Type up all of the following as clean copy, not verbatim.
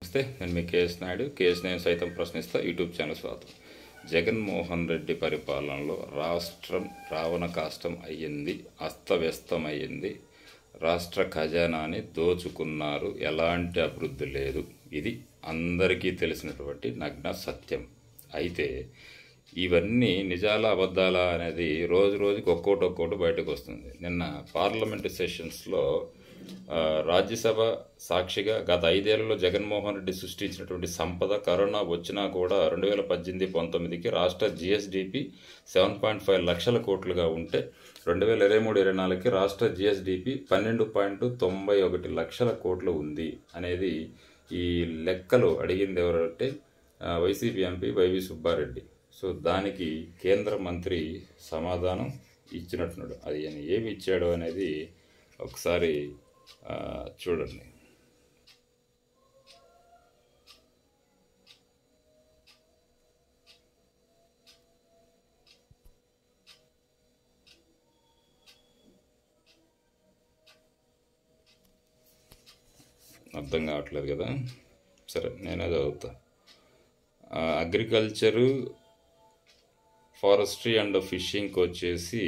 నమస్తే, నేను మీ KS Naidu. KS నేను సైతం ప్రశ్నిస్తా యూట్యూబ్ ఛానల్ స్వాగతం. జగన్మోహన్ రెడ్డి పరిపాలనలో రాష్ట్రం రావణ కాష్టం అయ్యింది, అస్తవ్యస్తమయ్యింది. రాష్ట్ర ఖజానాని దోచుకున్నారు, ఎలాంటి అభివృద్ధి లేదు. ఇది అందరికీ తెలిసినటువంటి నగ్న సత్యం. అయితే ఇవన్నీ నిజాలా అబద్ధాలా అనేది రోజు రోజుకి ఒక్కోటి బయటకు వస్తుంది. నిన్న పార్లమెంటు సెషన్స్లో రాజ్యసభ సాక్షిగా గత 5 ఏళ్లలో జగన్మోహన్ రెడ్డి సృష్టించినటువంటి సంపద కరోనా వచ్చినా కూడా 2018-19కి రాష్ట్ర జిఎస్డిపి 7.5 లక్షల కోట్లుగా ఉంటే 2023-24కి రాష్ట్ర జిఎస్డిపి 12.91 లక్షల కోట్లు ఉంది అనేది ఈ లెక్కలు అడిగింది ఎవరంటే YCP MP YV Subba Reddy. So దానికి కేంద్ర మంత్రి సమాధానం ఇచ్చినట్టున్నాడు. అది ఆయన ఏమి ఇచ్చాడు అనేది ఒకసారి చూడండి. అర్థం కావట్లేదు కదా, సరే నేనే చదువుతా. అగ్రికల్చరు, ఫారెస్ట్రీ అండ్ ఫిషింగ్కి వచ్చేసి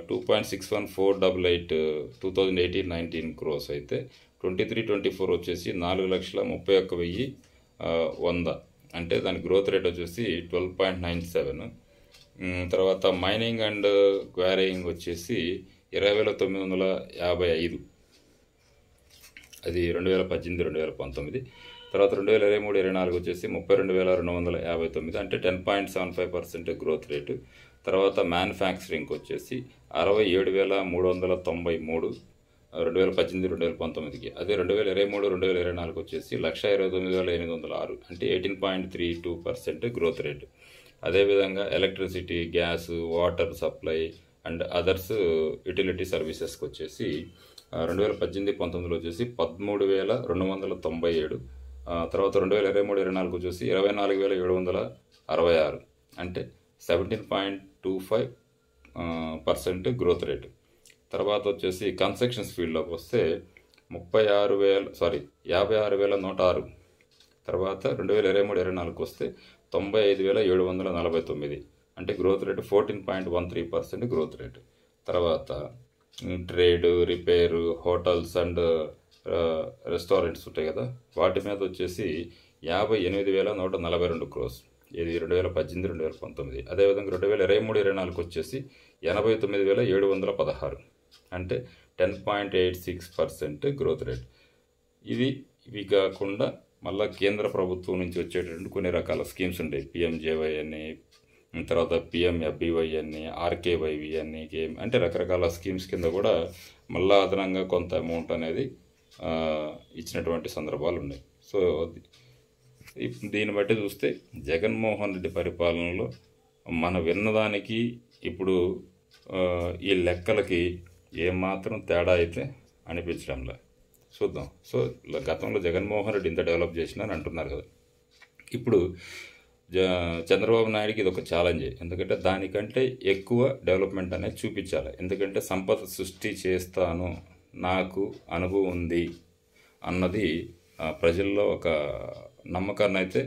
2.61488 2018-19 క్రోస్ అయితే 23-24 వచ్చేసి 4,31,100, అంటే దాని గ్రోత్ రేట్ వచ్చేసి 12.97. తర్వాత మైనింగ్ అండ్ క్వారీయింగ్ వచ్చేసి 20,955, అది 2018-2019. తర్వాత 2023-24 వచ్చేసి 32,259, అంటే 10.75% గ్రోత్ రేటు. తర్వాత మ్యానుఫ్యాక్చరింగ్కి వచ్చేసి 67,393 2018-2019కి. అదే 2023-2024 వచ్చేసి 1,29,806, అంటే 18.32% గ్రోత్ రేటు. అదేవిధంగా electricity, gas, water supply and others utility సర్వీసెస్కి వచ్చేసి 2018-19లో వచ్చేసి 13,297. తర్వాత 2023-24 వచ్చేసి 24,766, అంటే 17.25% గ్రోత్ రేటు. తర్వాత వచ్చేసి కన్స్ట్రక్షన్స్ ఫీల్డ్లోకి వస్తే 56,106. తర్వాత 2023-24 వస్తే 95,749, అంటే గ్రోత్ రేటు 14.13% గ్రోత్ రేటు. తర్వాత trade, repair, hotels and restaurants ఉంటాయి కదా, వాటి మీద వచ్చేసి 58,142 క్రోస్, ఇది 2018-2019. అదేవిధంగా 2023-24 వచ్చేసి 89,716, అంటే 10.86% గ్రోత్ రేట్. ఇవి కాకుండా మళ్ళీ కేంద్ర ప్రభుత్వం నుంచి వచ్చేటటువంటి కొన్ని రకాల స్కీమ్స్ ఉంటాయి. PMJY అని, తర్వాత PMFBY అని, RKYV అని, అంటే రకరకాల స్కీమ్స్ కింద కూడా మళ్ళా అదనంగా కొంత అమౌంట్ అనేది ఇచ్చినటువంటి సందర్భాలు ఉన్నాయి. సో దీన్ని బట్టి చూస్తే జగన్మోహన్ రెడ్డి పరిపాలనలో మనం విన్నదానికి ఇప్పుడు ఈ లెక్కలకి ఏమాత్రం తేడా అయితే అనిపించడంలే. చూద్దాం. సో గతంలో జగన్మోహన్ రెడ్డి ఇంత డెవలప్ చేసినారని అంటున్నారు కదా, ఇప్పుడు చంద్రబాబు నాయుడికి ఇది ఒక ఛాలెంజ్. ఎందుకంటే దానికంటే ఎక్కువ డెవలప్మెంట్ అనేది చూపించాలి. ఎందుకంటే సంపద సృష్టి చేస్తాను, నాకు అనుభవం ఉంది అన్నది ప్రజల్లో ఒక నమ్మకాన్ని అయితే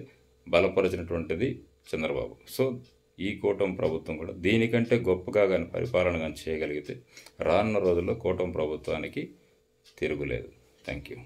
బలపరిచినటువంటిది చంద్రబాబు. సో ఈ కూటమి ప్రభుత్వం కూడా దీనికంటే గొప్పగా కానీ పరిపాలన కానీ చేయగలిగితే రానున్న రోజుల్లో కూటమి ప్రభుత్వానికి తిరుగులేదు. Thank you.